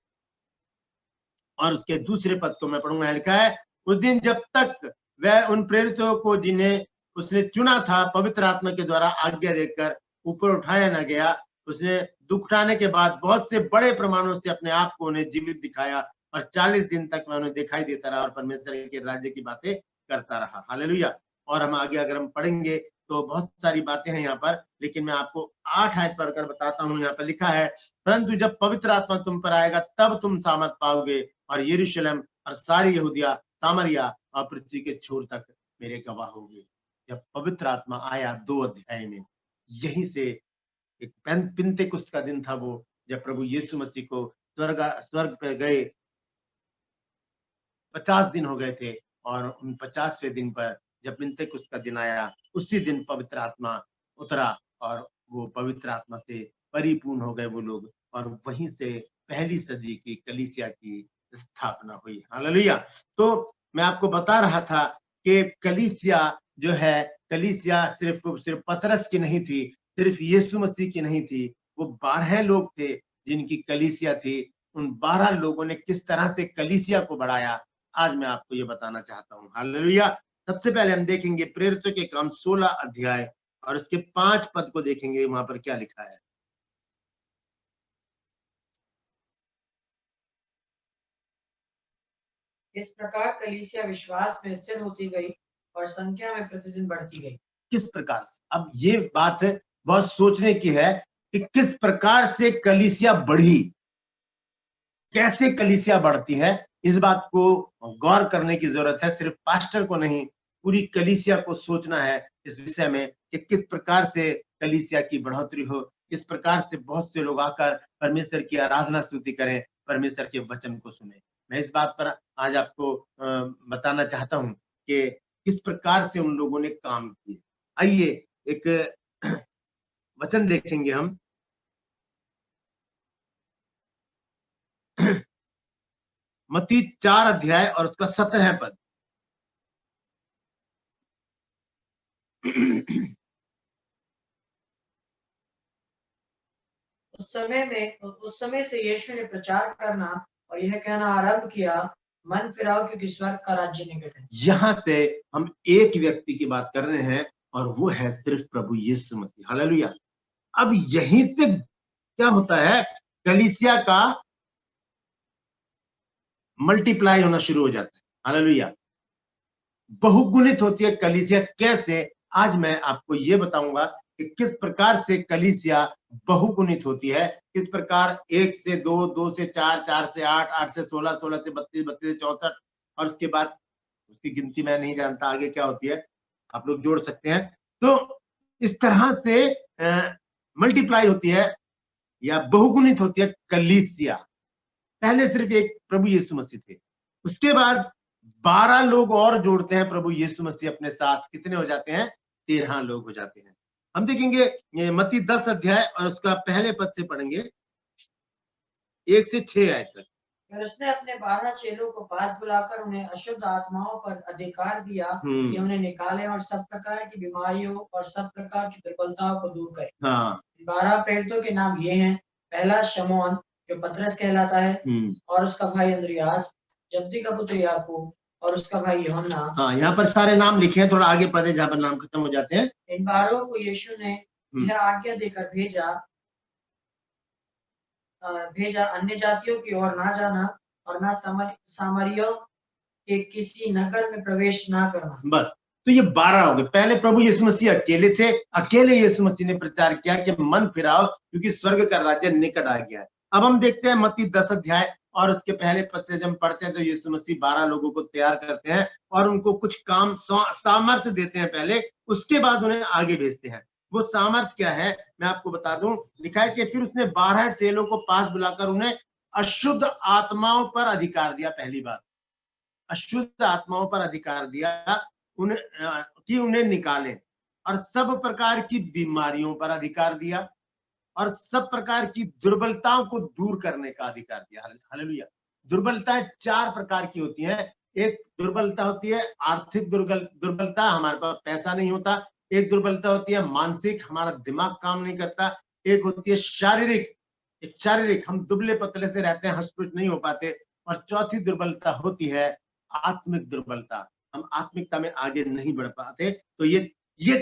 और उसके दूसरे पद को मैं पढ़ूंगा। लिखा है, उस दिन जब तक वह उन प्रेरितों को जिन्हें उसने चुना था पवित्र आत्मा के द्वारा आज्ञा देकर ऊपर उठाया न गया, उसने दुख उठाने के बाद बहुत से बड़े प्रमाणों से अपने आप को उन्हें जीवित दिखाया और 40 दिन तक मैं उन्हें दिखाई देता रहा और परमेश्वर के राज्य की बातें करता रहा। हालेलुया। और हम आगे अगर हम पढ़ेंगे तो बहुत सारी बातें हैं यहाँ पर, लेकिन मैं आपको 8 आयत पढ़कर बताता हूँ। यहाँ पर लिखा है, परंतु जब पवित्र आत्मा तुम पर आएगा तब तुम सामर्थ पाओगे और यरूशलेम और सारी यहूदिया, सामरिया और पृथ्वी के छोर तक मेरे गवाह होगे। जब पवित्र आत्मा आया 2 अध्याय में, यहीं से एक पिन्तेकुस्त का दिन था वो, जब प्रभु यीशु मसीह को स्वर्ग पर गए। 50 दिन हो गए थे और उन 50वें दिन पर जब पिन्तेकुस्त का दिन आया, उसी दिन पवित्र आत्मा उतरा और वो पवित्र आत्मा से परिपूर्ण हो गए वो लोग, और वहीं से पहली सदी की कलीसिया की स्थापना हुई। हालेलुया। तो मैं आपको बता रहा था कि कलीसिया जो है, कलीसिया सिर्फ पतरस की नहीं थी, सिर्फ यीशु मसीह की नहीं थी। वो 12 लोग थे जिनकी कलीसिया थी। उन 12 लोगों ने किस तरह से कलीसिया को बढ़ाया, आज मैं आपको ये बताना चाहता हूँ। हालेलुया। सबसे पहले हम देखेंगे प्रेरितों के काम 16 अध्याय और उसके 5 पद को देखेंगे, वहां पर क्या लिखा है। इस प्रकार कलीसिया विश्वास में स्थिर होती गई और संख्या में प्रतिदिन बढ़ती गई। किस प्रकार से? अब ये बात बहुत सोचने की है कि किस प्रकार से कलीसिया बढ़ी, कैसे कलीसिया बढ़ती है। इस बात को गौर करने की जरूरत है। सिर्फ पास्टर को नहीं, पूरी कलीसिया को सोचना है इस विषय में कि किस प्रकार से कलीसिया की बढ़ोतरी हो, किस प्रकार से बहुत से लोग आकर परमेश्वर की आराधना स्तुति करें, परमेश्वर के वचन को सुने। मैं इस बात पर आज आपको बताना चाहता हूं कि किस प्रकार से उन लोगों ने काम किए। आइए एक वचन देखेंगे हम, मत्ती 4 अध्याय और उसका 17 पद। उस समय से यीशु ने प्रचार करना और यह कहना आरंभ किया, मन फिराओ क्योंकि स्वर्ग का राज्य निकट है। यहाँ से हम एक व्यक्ति की बात कर रहे हैं और वो है सिर्फ प्रभु यीशु मसीह। हालेलुया। अब यहीं से क्या होता है, कलीसिया का मल्टीप्लाई होना शुरू हो जाता है। हालेलुया। बहुगुणित होती है कलीसिया। कैसे? आज मैं आपको ये बताऊंगा कि किस प्रकार से कलीसिया बहुगुणित होती है, किस प्रकार 1 से 2, 2 से 4, 4 से 8, 8 से 16, 16 से 32, 32 से 64 और उसके बाद उसकी गिनती मैं नहीं जानता आगे क्या होती है, आप लोग जोड़ सकते हैं। तो इस तरह से मल्टीप्लाई होती है या बहुगुणित होती है कलीसिया। पहले सिर्फ एक प्रभु यीशु मसीह थे, उसके बाद 12 लोग और जोड़ते हैं प्रभु यीशु मसीह अपने साथ। कितने हो जाते हैं? 13 लोग हो जाते हैं। हम देखेंगे मत्ती 10 अध्याय और उसका पहले पद से पढ़ेंगे 1 से 6 आयत तक। फिर उसने अपने 12 चेलों को पास बुलाकर उन्हें अशुद्ध आत्माओं पर अधिकार दिया कि उन्हें निकालें और सब प्रकार की बीमारियों और सब प्रकार की दुर्बलताओं को दूर करें। 12 प्रेरितों के नाम ये हैं। पहला शमौन जो पतरस कहलाता है और उसका भाई अंद्रियास, जब्दी का पुत्र याकूब और उसका भाई यूहन्ना। यहाँ पर सारे नाम लिखे हैं, थोड़ा आगे पढ़े जहाँ पर नाम खत्म हो जाते हैं। इन 12 को यीशु ने यह आज्ञा देकर भेजा अन्य जातियों की ओर ना जाना और ना सामरियों के किसी नगर में प्रवेश ना करना। बस, तो ये 12 हो गए। पहले प्रभु यीशु मसीह अकेले थे, अकेले यीशु मसीह ने प्रचार किया कि मन फिराओ क्योंकि स्वर्ग का राज्य निकट आ गया है। अब हम देखते हैं मत्ती 10 अध्याय और उसके पहले पद से जब पढ़ते हैं तो यीशु मसीह 12 लोगों को तैयार करते हैं और उनको कुछ काम सामर्थ्य देते हैं पहले, उसके बाद उन्हें आगे भेजते हैं। वो सामर्थ्य क्या है मैं आपको बता दूं। लिखा है कि फिर उसने 12 चेलों को पास बुलाकर उन्हें अशुद्ध आत्माओं पर अधिकार दिया। पहली बात, अशुद्ध आत्माओं पर अधिकार दिया उन्हें निकाले, और सब प्रकार की बीमारियों पर अधिकार दिया और सब प्रकार की दुर्बलताओं को दूर करने का अधिकार दिया। हालेलुया। दुर्बलताएं 4 प्रकार की होती हैं। एक दुर्बलता होती है आर्थिक दुर्बलता, हमारे पास पैसा नहीं होता। एक दुर्बलता होती है मानसिक, हमारा दिमाग काम नहीं करता। एक होती है शारीरिक, हम दुबले पतले से रहते हैं, हष्ट-पुष्ट नहीं हो पाते। और चौथी दुर्बलता होती है आत्मिक दुर्बलता, हम आत्मिकता में आगे नहीं बढ़ पाते। तो ये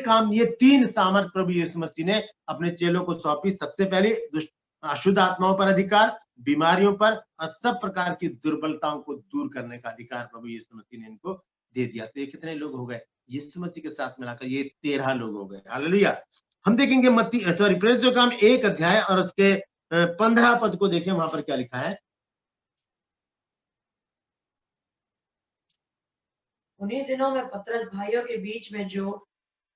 काम, ये 3 सामर्थ प्रभु यीशु मसीह ने अपने चेलों को सौंपी। सबसे पहले अशुद्ध आत्माओं पर अधिकार, बीमारियों पर और सब प्रकार की दुर्बलताओं को दूर करने का अधिकार प्रभु यीशु मसीह ने इनको दे दिया। तो ये कितने लोग हो गए? यीशु मसीह के साथ मिलाकर ये 13 लोग हो गए। हालेलुया। हम देखेंगे प्रेरित जो काम 1 अध्याय और उसके 15 पद को देखें, वहां पर क्या लिखा है। उन्हीं दिनों में पतरस भाइयों के बीच में जो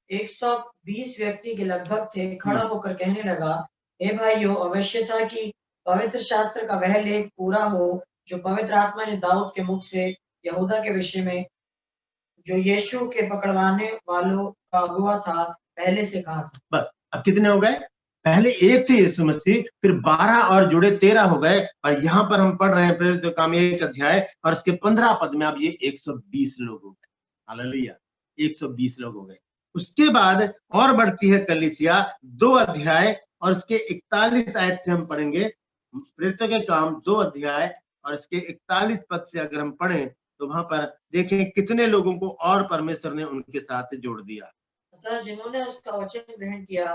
120 व्यक्ति के लगभग थे खड़ा होकर कहने लगा, हे भाइयों, अवश्य था कि पवित्र शास्त्र का वह लेख पूरा हो जो पवित्र आत्मा ने दाऊद के मुख से यहूदा के विषय में, जो यीशु के पकड़वाने वालों का हुआ था, पहले से कहा था। बस अब कितने हो गए? पहले 1 थे यीशु मसीह, फिर 12 और जुड़े 13 हो गए, और यहाँ पर हम पढ़ रहे हैं प्रेरित काम 1 अध्याय और उसके 15 पद में अब ये 120 लोग हो गए। हालेलुया, 120 लोग हो गए। उसके बाद और बढ़ती है कलीसिया, 2 अध्याय और उसके 41 आयत से हम पढ़ेंगे। प्रेरितों के काम 2 अध्याय और इसके 41 पद से अगर हम पढ़ें तो वहां पर देखें कितने लोगों को और परमेश्वर ने उनके साथ जोड़ दिया। अतः जिन्होंने उसका वचन ग्रहण किया,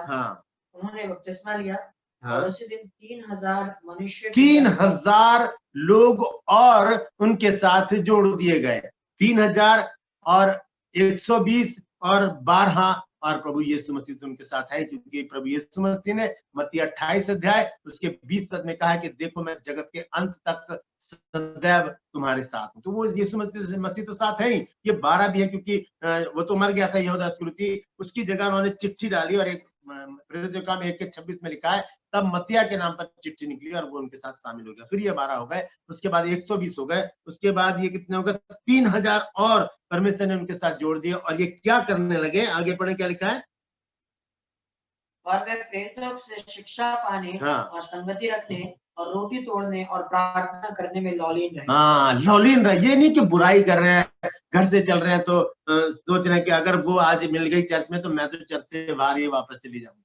उन्होंने बपतिस्मा लिया, और उसी दिन 3000 मनुष्य, 3000 लोग और उनके साथ जोड़ दिए गए। 3000 और 120 और 12 और प्रभु यीशु मसीह तो उनके साथ है, क्योंकि प्रभु यीशु मसीह ने मत्ती 28 अध्याय उसके 20 पद में कहा है कि देखो मैं जगत के अंत तक सदैव तुम्हारे साथ हूं। तो वो यीशु मसीह तो साथ है ही, ये 12 भी है, क्योंकि वो तो मर गया था यहूदा इस्करियोती, उसकी जगह उन्होंने चिट्ठी डाली और एक प्रेरित काम 1:26 में लिखा है, तब मत्तिया के नाम पर चिट्ठी निकली और वो उनके साथ शामिल हो गया। फिर ये 12 हो गए, उसके बाद 120 हो गए, उसके बाद ये कितने हो गए? 3000 और परमेश्वर ने उनके साथ जोड़ दिए। और ये क्या करने लगे? आगे पढ़े, क्या लिखा है? और वे प्रेरितों से शिक्षा पाने और संगति रखने और रोटी तोड़ने और प्रार्थना करने में लौलीन रहे। लौलीन रहे। ये नहीं कि बुराई कर रहे हैं, घर से चल रहे हैं तो सोच रहे हैं कि अगर वो आज मिल गई चर्च में तो मैं तो चर्च से बाहर ही वापस चली जाऊंगी,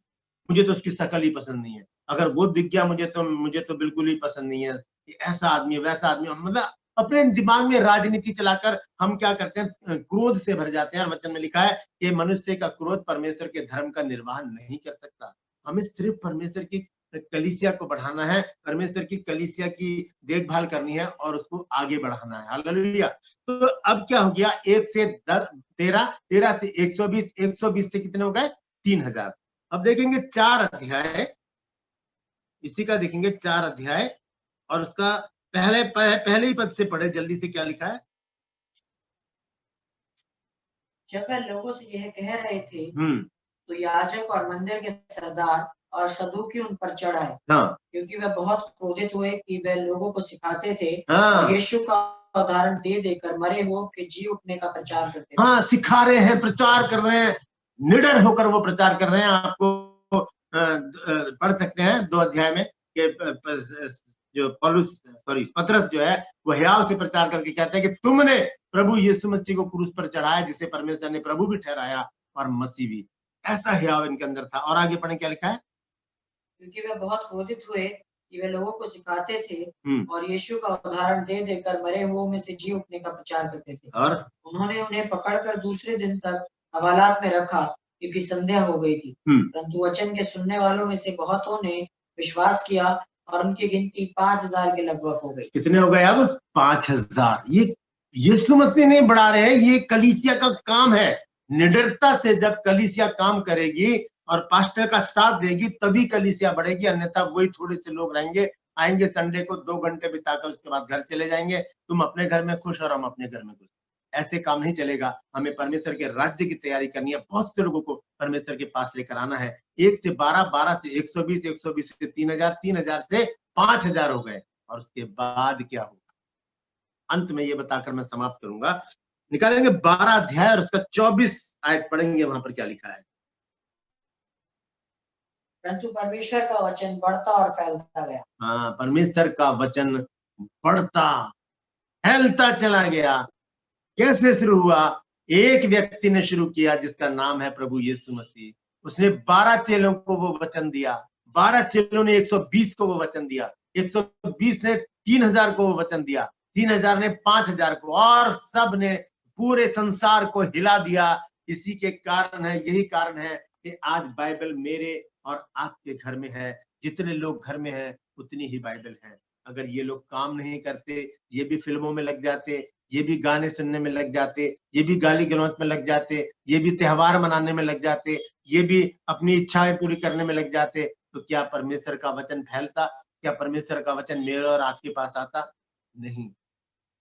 मुझे तो उसकी शकल ही पसंद नहीं है, अगर वो दिख गया मुझे तो बिल्कुल ही पसंद नहीं है, ऐसा आदमी वैसा आदमी। मतलब अपने दिमाग में राजनीति चलाकर हम क्या करते हैं? क्रोध से भर जाते हैं। और वचन में लिखा है कि मनुष्य का क्रोध परमेश्वर के धर्म का निर्वाह नहीं कर सकता। हमें सिर्फ परमेश्वर की कलीसिया को बढ़ाना है, परमेश्वर की कलीसिया की देखभाल करनी है और उसको आगे बढ़ाना है। हालेलुया। तो अब क्या हो गया? 1 से 13, 13 से 120, 120 से कितने हो गए? 3000। अब देखेंगे 4 अध्याय, इसी का देखेंगे 4 अध्याय और उसका पहले ही पद से पढ़े जल्दी से, क्या लिखा है? जब वे लोगों से यह कह रहे थे तो याजक और मंदिर के सरदार और सदूकी उन पर चढ़ आए, क्योंकि वे बहुत क्रोधित हुए कि वे लोगों को सिखाते थे और यीशु का उदाहरण दे देकर मरे हुओं के जी उठने का प्रचार करते थे। सिखा रहे हैं, प्रचार कर रहे हैं, निडर होकर वो प्रचार कर रहे हैं। आपको पढ़ सकते हैं 2 अध्याय में कि जो पतरस जो है वो हियाव से प्रचार करके कहते हैं कि तुमने प्रभु यीशु मसीह को क्रूस पर चढ़ाया, जिसे परमेश्वर ने प्रभु भी ठहराया और मसीह भी। ऐसा हियाव इनके अंदर था। और आगे पढ़ें, क्या लिखा है? क्योंकि वे बहुत क्रोधित हुए कि वे लोगों को सिखाते थे और यीशु का उदाहरण दे देकर मरे हुओं में से जी उठने का प्रचार करते थे। और उन्होंने उन्हें पकड़कर दूसरे दिन तक हवालात में रखा, क्योंकि संध्या हो गई थी। परंतु वचन के सुनने वालों में से बहुतों ने विश्वास किया और उनकी गिनती 5000 के लगभग हो गई। कितने हो गए अब? 5000। ये यीशु मसीह नहीं बढ़ा रहे हैं, ये कलीसिया का काम है। निडरता से जब कलीसिया काम करेगी और पास्टर का साथ देगी तभी कलीसिया बढ़ेगी, अन्यथा वही थोड़े से लोग रहेंगे, आएंगे संडे को 2 घंटे बिताकर उसके बाद घर चले जाएंगे। तुम अपने घर में खुश और हम अपने घर में खुश। ऐसे काम नहीं चलेगा। हमें परमेश्वर के राज्य की तैयारी करनी है। बहुत से लोगों को परमेश्वर के पास लेकर आना है। 1 से 12, 12 से 120, 120 से 3000, 3000 से 5000 हो गए। और उसके बाद क्या होगा? अंत में ये बताकर मैं समाप्त करूंगा। निकालेंगे 12 अध्याय और उसका 24 आयत पढ़ेंगे, वहां पर क्या लिखा है? परंतु परमेश्वर का वचन बढ़ता और फैलता गया। परमेश्वर का वचन बढ़ता फैलता चला गया। कैसे शुरू हुआ? एक व्यक्ति ने शुरू किया जिसका नाम है प्रभु यीशु मसीह। उसने 12 चेलों को वो वचन दिया, 12 चेलों ने 120 को वो वचन दिया, 120 ने 3000 को वो वचन दिया, 3000 ने 5000 को, और सब ने पूरे संसार को हिला दिया। इसी के कारण है, यही कारण है कि आज बाइबल मेरे और आपके घर में है। जितने लोग घर में हैं उतनी ही बाइबल है। अगर ये लोग काम नहीं करते, ये भी फिल्मों में लग जाते, ये भी गाने सुनने में लग जाते, ये भी गाली गलौज में लग जाते, ये भी त्योहार मनाने में लग जाते, ये भी अपनी इच्छाएं पूरी करने में लग जाते, तो क्या परमेश्वर का वचन फैलता? क्या परमेश्वर का वचन मेरे और आपके पास आता? नहीं।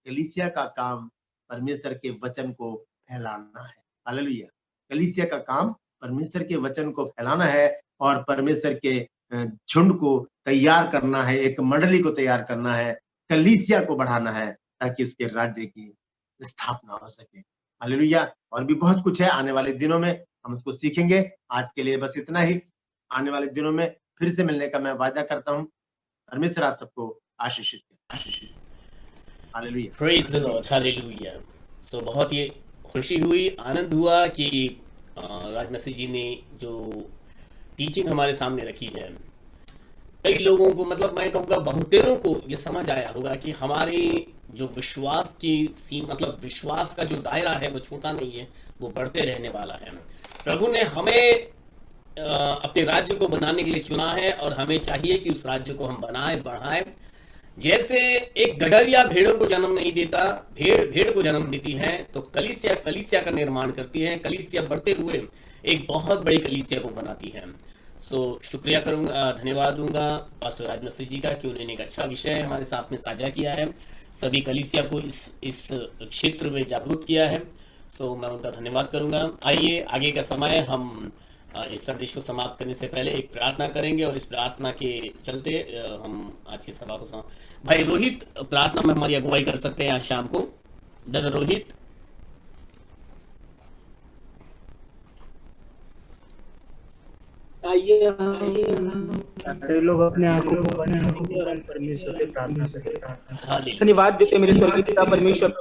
कलीसिया का काम परमेश्वर के वचन को फैलाना है। हालेलुया। कलीसिया का काम परमेश्वर के वचन को फैलाना है और परमेश्वर के झुंड को तैयार करना है, एक मंडली को तैयार करना है, कलीसिया को बढ़ाना है ताकि उसके राज्य की स्थापना हो सके। हालेलुया। और भी बहुत कुछ है, आने वाले दिनों में हम उसको सीखेंगे। आज के लिए बस इतना ही। आने वाले दिनों में फिर से मिलने का मैं वादा करता हूँ। परमेश्वर आप सबको आशीषित करे। Hallelujah. Praise the Lord, hallelujah. So बहुत ही खुशी हुई, आनंद हुआ कि राज मसीह जी ने जो टीचिंग हमारे सामने रखी है, कई लोगों को, मतलब मैं कहूँगा बहुतेरों को ये समझ आया होगा कि हमारे जो विश्वास की मतलब विश्वास का जो दायरा है वो छोटा नहीं है, वो बढ़ते रहने वाला है। प्रभु ने हमें अपने राज्य को बनाने के लिए चुना है और हमें चाहिए कि उस राज्य को हम बनाएं, बढ़ाएं। जैसे एक गडरिया भेड़ों को जन्म नहीं देता, भेड़ को जन्म देती है, तो कलीसिया का निर्माण करती है। कलीसिया बढ़ते हुए एक बहुत बड़ी कलीसिया को बनाती है। सो शुक्रिया करूंगा, धन्यवाद दूंगा पास्टर राज मसीह जी का कि उन्होंने एक अच्छा विषय हमारे साथ में साझा किया है, सभी कलीसिया को इस क्षेत्र में जागरूक किया है। सो मैं उनका धन्यवाद करूंगा। आइए आगे का समय हम इस संदेश को समाप्त करने से पहले एक प्रार्थना करेंगे और इस प्रार्थना के चलते हम आज की सभा को भाई रोहित प्रार्थना में हमारी अगुवाई कर सकते हैं आज शाम को। ब्रदर रोहित। आइए हम लोग अपने आंखों को बंद करेंगे और हम परमेश्वर से प्रार्थना करेंगे। धन्यवाद देते मेरे स्वर्गीय पिता परमेश्वर,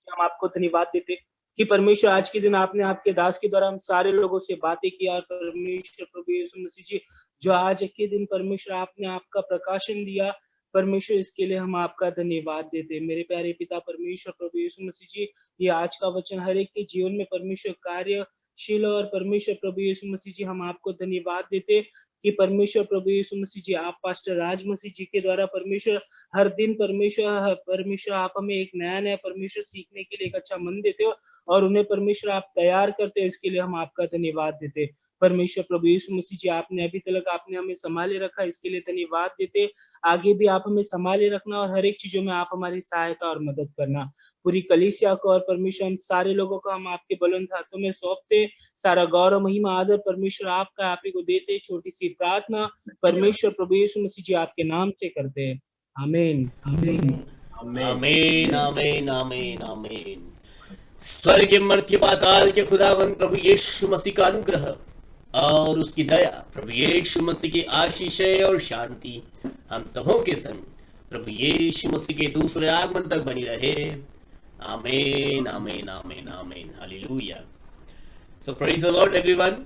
हम आपको धन्यवाद देते कि परमेश्वर आज के दिन आपने आपके दास के द्वारा हम सारे लोगों से बातें किया। और परमेश्वर प्रभु यीशु मसीह जी, जो आज के दिन परमेश्वर आपने आपका प्रकाशन दिया, परमेश्वर इसके लिए हम आपका धन्यवाद देते। मेरे प्यारे पिता परमेश्वर प्रभु यीशु मसीह जी, ये आज का वचन हर एक के जीवन में परमेश्वर कार्यशील, और परमेश्वर प्रभु यीशु मसीह जी हम आपको धन्यवाद देते कि परमेश्वर प्रभु यीशु मसीह जी आप पास्टर राज मसीह जी के द्वारा परमेश्वर हर दिन परमेश्वर आप हमें एक नया परमेश्वर सीखने के लिए एक अच्छा मन देते हो और उन्हें परमेश्वर आप तैयार करते हो। इसके लिए हम आपका धन्यवाद देते। परमेश्वर प्रभु यीशु मसीह जी, आपने अभी तक आपने हमें संभाले रखा, इसके लिए धन्यवाद देते। आगे भी आप हमें संभाले रखना और हर एक चीजों में आप हमारी सहायता और मदद करना। पूरी कलीसिया को और परमेश्वर हम सारे लोगों को हम आपके बुलंद हाथों में सौंपते। सारा गौरव महिमा आदर परमेश्वर आपका आप ही को देते। छोटी सी प्रार्थना परमेश्वर प्रभु यीशु मसीह जी आपके नाम से करते हैं। आमीन आमीन आमीन आमीन आमीन आमीन। स्वर्ग मर्त्य पाताल के खुदावंद प्रभु यीशु मसीह का अनुग्रह और उसकी दया, प्रभु यीशु मसीह की आशीष और शांति हम सबों के संग प्रभु यीशु मसीह के दूसरे आगमन तक बनी रहे। आमीन आमीन आमीन आमीन। Hallelujah. So praise the Lord everyone.